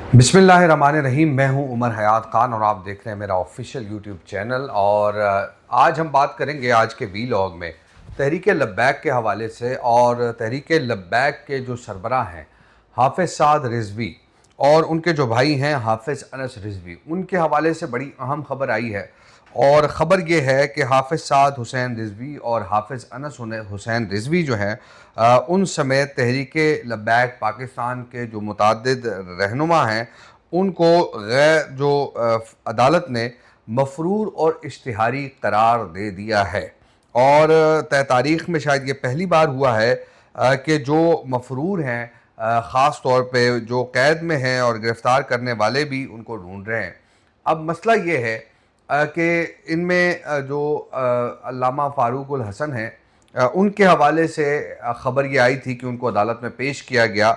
बिस्मिल्लाहिर्रहमानिर्रहीम। मैं हूं उमर हयात ख़ान और आप देख रहे हैं मेरा ऑफिशियल यूट्यूब चैनल। और आज हम बात करेंगे आज के वीलॉग में तहरीक लब्बैक के हवाले से। और तहरीक लब्बैक के जो सरबराह हैं हाफिज़ साद रिज़वी और उनके जो भाई हैं हाफिज़ अनस रिज़वी, उनके हवाले से बड़ी अहम खबर आई है। और ख़बर ये है कि हाफिज़ साद हुसैन रिज़वी और हाफिज़ अनस हुसैन रिज़वी जो हैं उन समेत तहरीक लब्बैक पाकिस्तान के जो मुतअद्दिद रहनुमा हैं उनको गैर जो अदालत ने मफरूर और इश्तिहारी करार दे दिया है। और तय तारीख़ में शायद ये पहली बार हुआ है कि जो मफरूर हैं ख़ास तौर पे जो कैद में हैं और गिरफ़्तार करने वाले भी उनको ढूंढ रहे हैं। अब मसला ये है कि इनमें जो अल्लामा फ़ारूकुल हसन हैं उनके हवाले से ख़बर ये आई थी कि उनको अदालत में पेश किया गया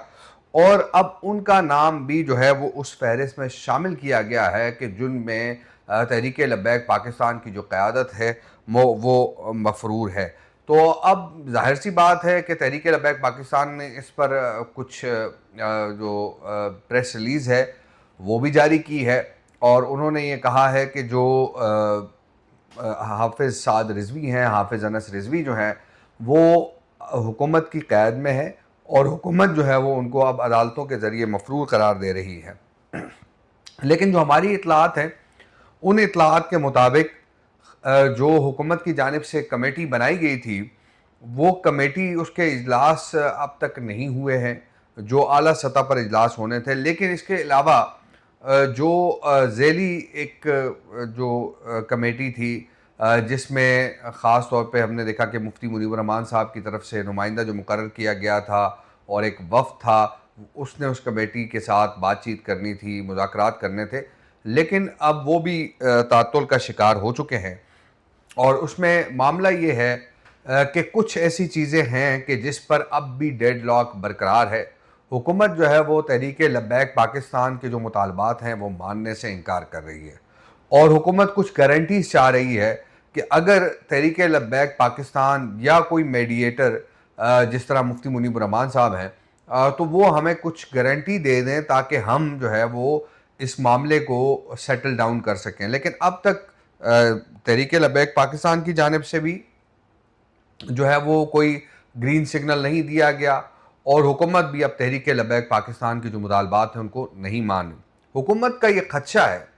और अब उनका नाम भी जो है वो उस फ़हरिस्त में शामिल किया गया है कि जिनमें तहरीक लब्बैक पाकिस्तान की जो क़यादत है वो मफरूर है। तो अब ज़ाहिर सी बात है कि तहरीक लब्बैक पाकिस्तान ने इस पर कुछ जो प्रेस रिलीज़ है वो भी जारी की है। और उन्होंने ये कहा है कि जो हाफिज़ साद रिज़वी हैं, हाफिज़ अनस रिज़वी जो हैं वो हुकूमत की क़ैद में है और हुकूमत जो है वो उनको अब अदालतों के ज़रिए मफरूर करार दे रही है। लेकिन जो हमारी इत्तलात हैं उन इत्तलात के मुताबिक जो हुकूमत की जानिब से कमेटी बनाई गई थी वो कमेटी उसके इजलास अब तक नहीं हुए हैं जो आला सतह पर इजलास होने थे। लेकिन इसके अलावा जो ज़ैली एक जो कमेटी थी जिसमें ख़ास तौर पे हमने देखा कि मुफ्ती मुनीब रहमान साहब की तरफ से नुमाइंदा जो मुकर्रर किया गया था और एक वफ़द था, उसने उस कमेटी के साथ बातचीत करनी थी, मुज़ाकरात करने थे। लेकिन अब वो भी तातुल का शिकार हो चुके हैं। और उसमें मामला ये है कि कुछ ऐसी चीज़ें हैं कि जिस पर अब भी डेडलॉक बरकरार है। हुकूमत जो है वो तहरीक लब्बैक पाकिस्तान के जो मुतालबात हैं वो मानने से इनकार कर रही है और हुकूमत कुछ गारंटीज चाह रही है कि अगर तहरीक लब्बैक पाकिस्तान या कोई मीडिएटर जिस तरह मुफ्ती मुनीब रहमान साहब हैं तो वो हमें कुछ गारंटी दे दें ताकि हम जो है वो इस मामले को सेटल डाउन कर सकें। लेकिन अब तक तहरीक लब्बैक पाकिस्तान की जानिब से भी जो है वो कोई ग्रीन सिग्नल नहीं दिया गया और हुकूमत भी अब तहरीक लब्बैक पाकिस्तान के जो मुतालबात हैं उनको नहीं मान। हुकूमत का ये खदशा है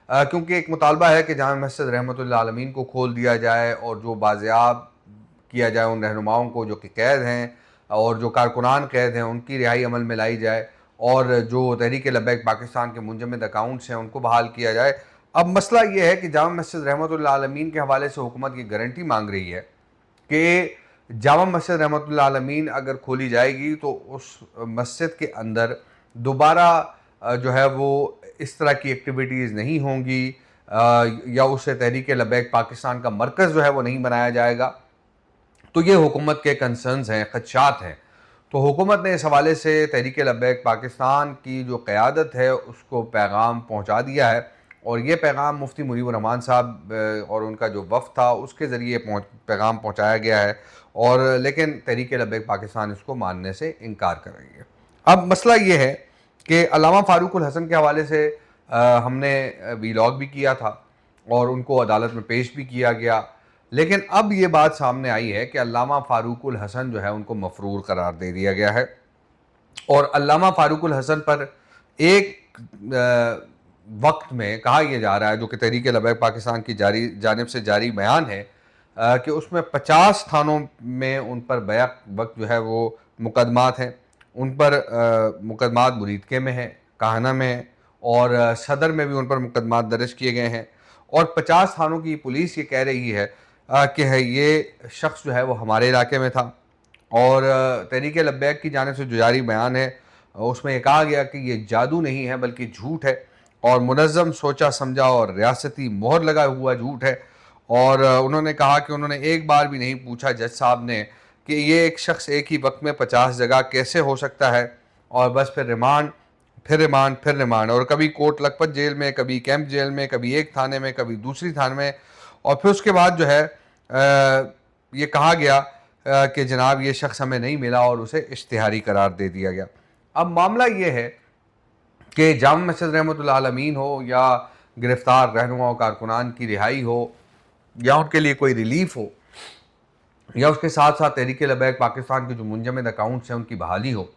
क्योंकि एक मुतालबा है कि जामा मस्जिद रहमतुल्लाह आलमीन को खोल दिया जाए और जो बाज़ियाब किया जाए उन रहनुमाओं को जो कि कैद हैं और जो कारकुनान कैद हैं उनकी रिहाई अमल में लाई जाए और जो तहरीक लब्बैक पाकिस्तान के मुंजमद अकाउंट्स हैं उनको बहाल किया जाए। अब मसला ये है कि जामा मस्जिद रहमतुल्लाह आलमीन के हवाले से हुकूमत की गारंटी मांग रही है कि जामा मस्जिद रहमतुल्लाह आलमीन अगर खोली जाएगी तो उस मस्जिद के अंदर दोबारा जो है वो इस तरह की एक्टिविटीज़ नहीं होंगी या उससे तहरीक लब्बैक पाकिस्तान का मरकज़ जो है वो नहीं बनाया जाएगा। तो ये हुकूमत के कंसर्न्स हैं, ख़दशात हैं। तो हुकूमत ने इस हवाले से तहरीक लब्बैक पाकिस्तान की जो क़यादत है उसको पैगाम पहुँचा दिया है और ये पैगाम मुफ्ती मुनीब रहमान साहब और उनका जो वफ़द था उसके ज़रिए पैगाम पहुँचाया गया है। और लेकिन तहरीक लब्बैक पाकिस्तान इसको मानने से इनकार कर रही है। अब मसला ये है कि अल्लामा फ़ारूकुल हसन के हवाले से हमने वीलॉग भी किया था और उनको अदालत में पेश भी किया गया। लेकिन अब ये बात सामने आई है कि अल्लामा फ़ारूकुल हसन जो है उनको मफरूर करार दे दिया गया है और अल्लामा फ़ारूकुल हसन पर एक वक्त में कहा यह जा रहा है जो कि तहरीक लब्बैक पाकिस्तान की जानिब से जारी बयान है कि उसमें 50 थानों में उन पर बैक वक्त जो है वो मुकदमात हैं। उन पर मुकदमात मुरीदके में है, काहना में है और सदर में भी उन पर मुकदमात दर्ज किए गए हैं। और 50 थानों की पुलिस ये कह रही है कि है ये शख्स जो है वो हमारे इलाके में था। और तहरीक लब्बैक की जानिब से जो जारी बयान है उसमें ये कहा गया कि ये जादू नहीं है बल्कि झूठ है और मुनज़्ज़म सोचा समझा और रियासती मोहर लगा हुआ झूठ है। और उन्होंने कहा कि उन्होंने एक बार भी नहीं पूछा जज साहब ने कि ये एक शख्स एक ही वक्त में 50 जगह कैसे हो सकता है। और बस फिर रिमांड, फिर रिमांड, फिर रिमांड और कभी कोट लखपत जेल में, कभी कैंप जेल में, कभी एक थाने में, कभी दूसरी थाने में। और फिर उसके बाद जो है ये कहा गया कि जनाब ये शख्स हमें नहीं मिला और उसे इश्तिहारी करार दे दिया गया। अब मामला ये है कि जामा मस्जिद रहमतुल्लाह आलमीन हो या गिरफ्तार रहनुमा कारकुनान की रिहाई हो या उनके लिए कोई रिलीफ हो या उसके साथ साथ तहरीक लबैक पाकिस्तान के जो मुंजमद अकाउंट्स हैं उनकी बहाली हो,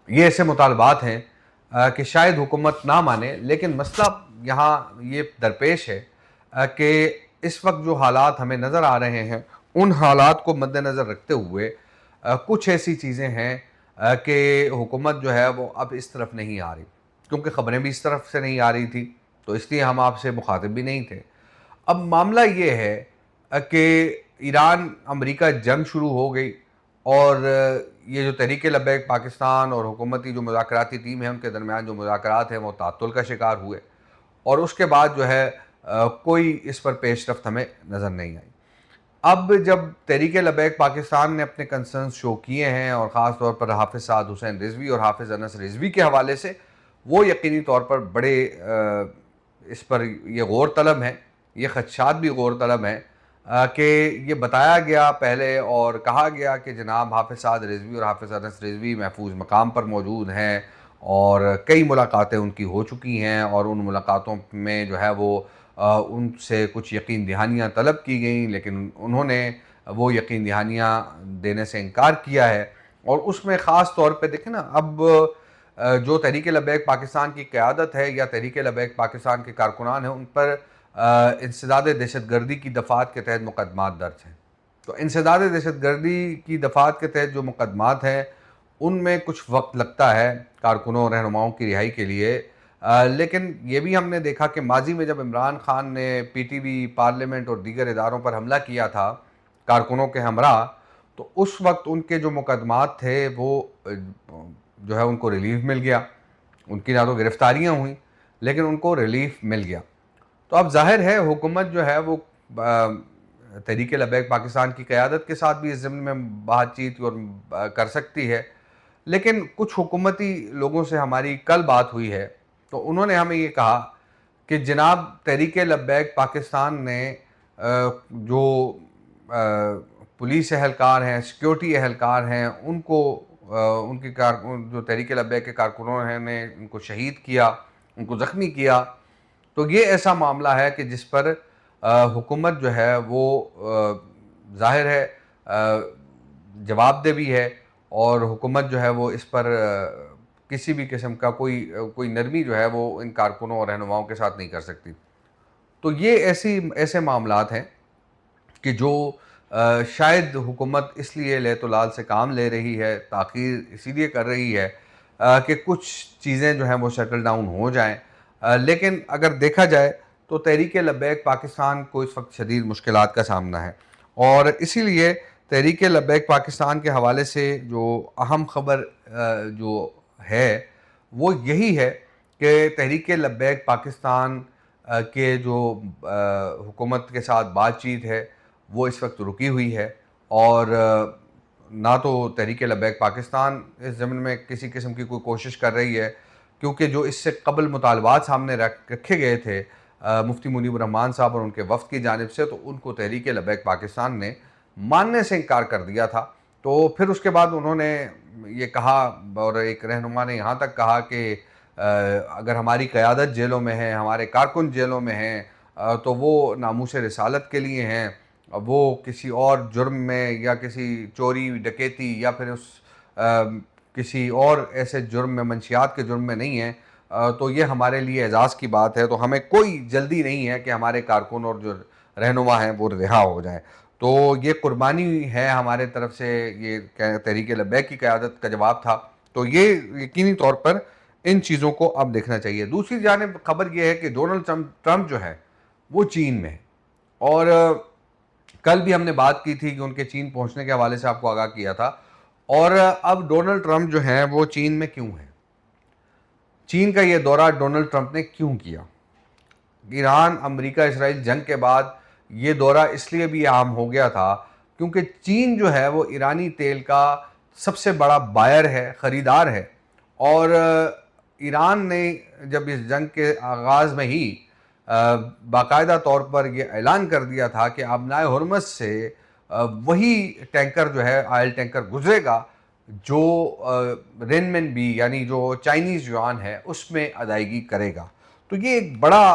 ये ऐसे मुतालबात हैं कि शायद हुकूमत ना माने। लेकिन मसला यहाँ ये दरपेश है कि इस वक्त जो हालात हमें नज़र आ रहे हैं उन हालात को मद्देनज़र रखते हुए कुछ ऐसी चीज़ें हैं कि हुकूमत जो है वो अब इस तरफ नहीं आ रही, क्योंकि ख़बरें भी इस तरफ से नहीं आ रही थी, तो इसलिए हम आपसे मुखातिब भी नहीं थे। अब मामला ये है कि ईरान अमरीका जंग शुरू हो गई और ये जो तहरीक लब्बैक पाकिस्तान और हुकूमती जो मुज़ाकराती टीम है उनके दरमियान जो मुज़ाकरात हैं वो तात्तुल का शिकार हुए और उसके बाद जो है कोई इस पर पेशरफ्त हमें नज़र नहीं आई। अब जब तहरीक लब्बैक पाकिस्तान ने अपने कंसर्न्स शो किए हैं और ख़ास तौर पर हाफिज़ साद हुसैन रिजवी और हाफिज़ अनस रिजवी के हवाले से, वो यकीनी तौर पर बड़े इस पर ये गौर तलब हैं, ये खदशात भी गौर तलब हैं कि ये बताया गया पहले और कहा गया कि जनाब हाफिज़ साद रिजवी और हाफिज़ अनस रिजवी महफूज मकाम पर मौजूद हैं और कई मुलाकातें उनकी हो चुकी हैं और उन मुलाकातों में जो है वो उनसे कुछ यकीन दहानियाँ तलब की गई, लेकिन उन्होंने वो यकीन दहानियाँ देने से इनकार किया है। और उसमें ख़ास तौर पे देखें ना, अब जो तहरीक लब्बैक पाकिस्तान की क़यादत है या तहरीक लब्बैक पाकिस्तान के कारकुनान हैं उन पर इंसदाद दहशतगर्दी की दफ़ात के तहत मुकदमात दर्ज हैं। तो इंसदाद दहशतगर्दी की दफ़ात के तहत जो मुकदमात हैं उनमें कुछ वक्त लगता है कारकुनों और रहनुमाओं की रिहाई के लिए। लेकिन ये भी हमने देखा कि माजी में जब इमरान खान ने पीटीवी, पार्लियामेंट और दीगर इदारों पर हमला किया था कारकुनों के हमरा, तो उस वक्त उनके जो मुकदमात थे वो जो है उनको रिलीफ मिल गया। उनकी ना तो गिरफ्तारियाँ हुई लेकिन उनको रिलीफ मिल गया। तो अब ज़ाहिर है हुकूमत जो है वो तहरीक लब्बैक पाकिस्तान की क़यादत के साथ भी इस ज़िम्न में बातचीत और कर सकती है। लेकिन कुछ हुकूमती लोगों से हमारी कल बात हुई है तो उन्होंने हमें ये कहा कि जनाब तहरीक लब्बैक पाकिस्तान ने जो पुलिस एहलकार हैं, सिक्योरिटी एहलकार हैं, उनको उनकी जो तहरीक लब्बैक के कारकुनों ने उनको शहीद किया, उनको ज़ख्मी किया। तो ये ऐसा मामला है कि जिस पर हुकूमत जो है वो ज़ाहिर है जवाबदेह भी है और हुकूमत जो है वो इस पर किसी भी किस्म का कोई नरमी जो है वो इन कारकुनों और रहनुमाओं के साथ नहीं कर सकती। तो ये ऐसे मामलात हैं कि जो शायद हुकूमत इसलिए लैतुलाल से काम ले रही है, ताख़ीर इसीलिए कर रही है कि कुछ चीज़ें जो हैं वो सेटल डाउन हो जाएँ। लेकिन अगर देखा जाए तो तहरीक लब्बैक पाकिस्तान को इस वक्त शदीद मुश्किलात का सामना है और इसीलिए तहरीक लब्बैक पाकिस्तान के हवाले से जो अहम ख़बर जो है वो यही है कि तहरीक लब्बैक पाकिस्तान के जो हुकूमत के साथ बातचीत है वो इस वक्त रुकी हुई है और ना तो तहरीक लब्बैक पाकिस्तान इस ज़मीन में किसी किस्म की कोई कोशिश कर रही है, क्योंकि जो इससे कबल मुतालबात सामने रखे गए थे मुफ्ती मुनीब रहमान साहब और उनके वफ़द की जानिब से, तो उनको तहरीक लब्बैक पाकिस्तान ने मानने से इनकार कर दिया था। तो फिर उसके बाद उन्होंने ये कहा और एक रहनुमा ने यहाँ तक कहा कि अगर हमारी क़यादत जेलों में है, हमारे कारकुन जेलों में हैं तो वो नामूस रिसालत के लिए हैं, वो किसी और जुर्म में या किसी चोरी डकैती या फिर किसी और ऐसे जुर्म में, मंशियात के जुर्म में नहीं है। तो ये हमारे लिए एजाज़ की बात है। तो हमें कोई जल्दी नहीं है कि हमारे कारकुन और जो रहनुमा हैं वो रिहा हो जाएँ। तो ये कुर्बानी है हमारे तरफ से, ये तहरीक लब्बैक की क़यादत का जवाब था। तो ये यकीनी तौर पर इन चीज़ों को अब देखना चाहिए। दूसरी जानिब ख़बर यह है कि डोनाल्ड ट्रंप जो है वो चीन में है और कल भी हमने बात की थी कि उनके चीन पहुंचने के हवाले से आपको आगाह किया था। और अब डोनाल्ड ट्रंप जो हैं वो चीन में क्यों हैं? चीन का ये दौरा डोनाल्ड ट्रंप ने क्यों किया? ईरान अमेरिका इसराइल जंग के बाद ये दौरा इसलिए भी आम हो गया था क्योंकि चीन जो है वो ईरानी तेल का सबसे बड़ा बायर है, ख़रीदार है। और ईरान ने जब इस जंग के आगाज़ में ही बाकायदा तौर पर यह ऐलान कर दिया था कि आबनाए हुर्मुज़ से वही टैंकर जो है, ऑयल टैंकर गुजरेगा जो रेनमिनबी यानी जो चाइनीज़ युआन है उसमें अदायगी करेगा। तो ये एक बड़ा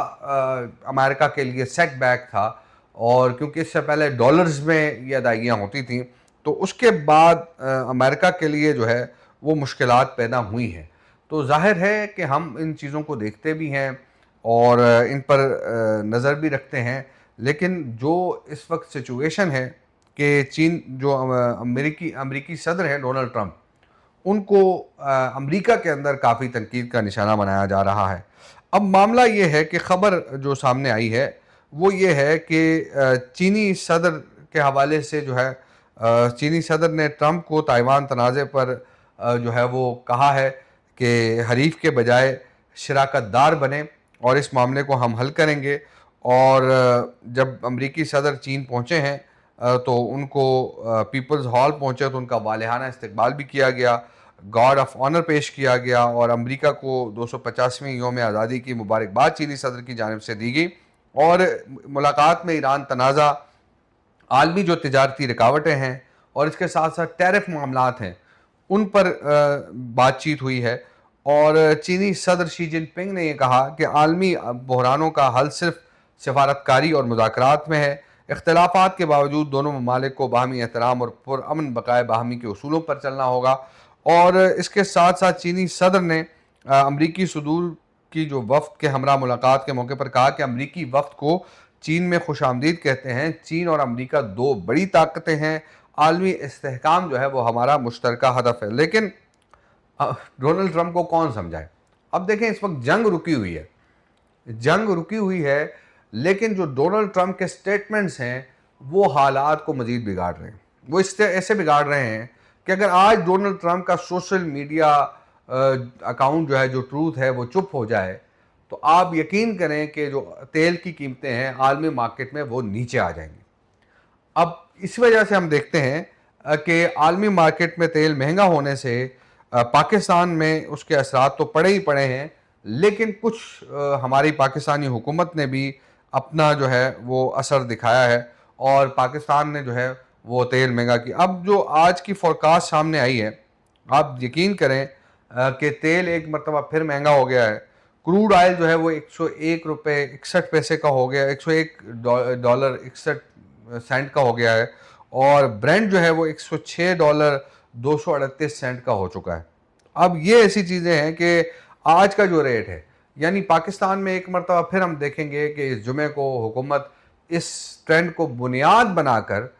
अमेरिका के लिए सेटबैक था, और क्योंकि इससे पहले डॉलर्स में ये अदायगियाँ होती थी, तो उसके बाद अमेरिका के लिए जो है वो मुश्किलात पैदा हुई हैं। तो ज़ाहिर है कि हम इन चीज़ों को देखते भी हैं और इन पर नज़र भी रखते हैं, लेकिन जो इस वक्त सिचुएशन है कि चीन जो अमेरिकी अमेरिकी सदर हैं डोनाल्ड ट्रंप, उनको अमेरिका के अंदर काफ़ी तनकीद का निशाना बनाया जा रहा है। अब मामला ये है कि ख़बर जो सामने आई है वो ये है कि चीनी सदर के हवाले से जो है चीनी सदर ने ट्रंप को ताइवान तनाज़े पर जो है वो कहा है कि हरीफ के बजाय शराकतदार बने और इस मामले को हम हल करेंगे। और जब अमरीकी सदर चीन पहुँचे हैं तो उनको पीपल्स हॉल पहुँचे तो उनका वालिहाना इस्तकबाल भी किया गया, गार्ड ऑफ ऑनर पेश किया गया और अमेरिका को 250वीं यौम आज़ादी की मुबारकबाद चीनी सदर की जानिब से दी गई। और मुलाकात में ईरान तनाज़ा, आलमी जो तिजारती रुकावटें हैं और इसके साथ साथ टैरिफ मामलात हैं, उन पर बातचीत हुई है। और चीनी सदर शी जिनपिंग ने यह कहा कि आलमी बहरानों का हल सिर्फ सफारतकारी और मुज़ाकरात में है। इख्तलाफात के बावजूद दोनों ममालिक को बाहमी एहतराम और पुरअमन बकाए बाहमी के उसूलों पर चलना होगा। और इसके साथ साथ चीनी सदर ने अमरीकी सदूर की जो वफ्द के हमरा मुलाकात के मौके पर कहा कि अमरीकी वफ्द को चीन में खुशामदीद कहते हैं। चीन और अमरीका दो बड़ी ताकतें हैं, आलमी इस्तेहकाम जो है वो हमारा मुश्तरका हदफ है। लेकिन डोनाल्ड ट्रंप को कौन समझाए? अब देखें, इस वक्त जंग रुकी हुई है, जंग रुकी हुई है, लेकिन जो डोनाल्ड ट्रंप के स्टेटमेंट्स हैं वो हालात को मजीद बिगाड़ रहे हैं। वो इससे ऐसे बिगाड़ रहे हैं कि अगर आज डोनाल्ड ट्रंप का सोशल मीडिया अकाउंट जो है, जो ट्रूथ है, वो चुप हो जाए, तो आप यकीन करें कि जो तेल की कीमतें हैं आलमी मार्केट में वो नीचे आ जाएंगी। अब इस वजह से हम देखते हैं कि आलमी मार्केट में तेल महंगा होने से पाकिस्तान में उसके असरात तो पड़े ही पड़े हैं, लेकिन कुछ हमारी पाकिस्तानी हुकूमत ने भी अपना जो है वो असर दिखाया है और पाकिस्तान ने जो है वो तेल महंगा किया। अब जो आज की फोरकास्ट सामने आई है, आप यकीन करें कि तेल एक मरतबा फिर महंगा हो गया है। क्रूड ऑयल जो है वो 101 रुपये 61 पैसे का हो गया, 101 डॉलर 61 सेंट का हो गया है। और ब्रेंट जो है वो 106 डॉलर 238 सेंट का हो चुका है। अब ये ऐसी चीज़ें हैं कि आज का जो रेट है, यानी पाकिस्तान में एक मरतबा फिर हम देखेंगे कि इस जुमे को हुकूमत इस ट्रेंड को बुनियाद बनाकर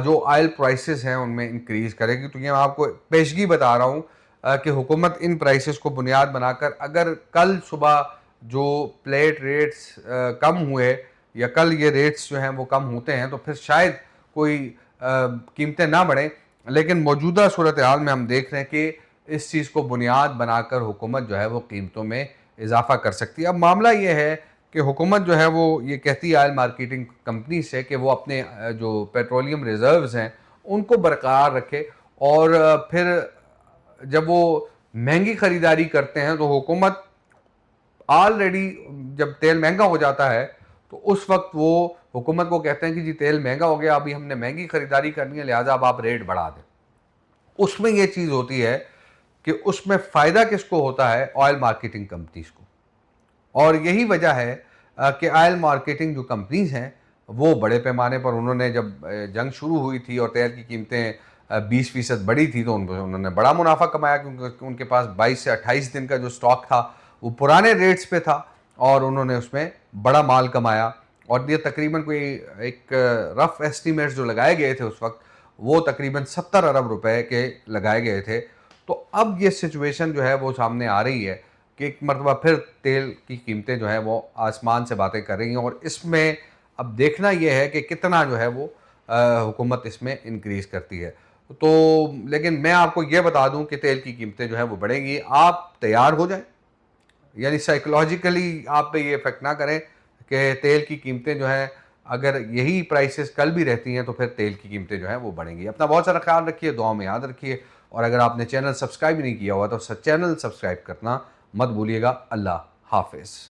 जो ऑयल प्राइसेस हैं उनमें इंक्रीज़ करेगी। तो ये मैं आपको पेशगी बता रहा हूँ कि हुकूमत इन प्राइसेस को बुनियाद बनाकर अगर कल सुबह जो प्लेट रेट्स कम हुए या कल ये रेट्स जो हैं वो कम होते हैं तो फिर शायद कोई कीमतें ना बढ़ें। लेकिन मौजूदा सूरत हाल में हम देख रहे हैं कि इस चीज़ को बुनियाद बनाकर हुकूमत जो है वो कीमतों में इजाफा कर सकती है। अब मामला ये है कि हुकूमत जो है वो ये कहती है ऑयल मार्केटिंग कंपनी से कि वो अपने जो पेट्रोलियम रिजर्व्स हैं उनको बरकरार रखे, और फिर जब वो महंगी ख़रीदारी करते हैं तो हुकूमत ऑलरेडी जब तेल महंगा हो जाता है तो उस वक्त वो हुकूमत को कहते हैं कि जी तेल महंगा हो गया, अभी हमने महंगी ख़रीदारी करनी है, लिहाजा अब आप रेट बढ़ा दें। उसमें ये चीज़ होती है कि उसमें फ़ायदा किसको होता है? ऑयल मार्केटिंग कंपनीज़ को। और यही वजह है कि ऑयल मार्केटिंग जो कंपनीज़ हैं वो बड़े पैमाने पर, उन्होंने जब जंग शुरू हुई थी और तेल की कीमतें 20% बढ़ी थी तो उन्होंने बड़ा मुनाफा कमाया, क्योंकि उनके पास 22 से 28 दिन का जो स्टॉक था वो पुराने रेट्स पे था और उन्होंने उसमें बड़ा माल कमाया। और ये तकरीबन कोई एक रफ़ एस्टीमेट्स जो लगाए गए थे उस वक्त वो तकरीबन 70 अरब रुपए के लगाए गए थे। तो अब ये सिचुएशन जो है वो सामने आ रही है कि एक मरतबा फिर तेल की कीमतें जो है वो आसमान से बातें कर रही हैं, और इसमें अब देखना यह है कि कितना जो है वो हुकूमत इसमें इंक्रीज़ करती है। तो लेकिन मैं आपको ये बता दूं कि तेल की कीमतें जो है वो बढ़ेंगी, आप तैयार हो जाएं, यानी साइकोलॉजिकली आप पे ये इफेक्ट ना करें कि तेल की कीमतें जो हैं अगर यही प्राइसेस कल भी रहती हैं तो फिर तेल की कीमतें जो हैं वो बढ़ेंगी। अपना बहुत सारा ख्याल रखिए, दुआ में याद रखिए, और अगर आपने चैनल सब्सक्राइब नहीं किया हुआ तो चैनल सब्सक्राइब करना मत भूलिएगा। अल्लाह हाफिज़।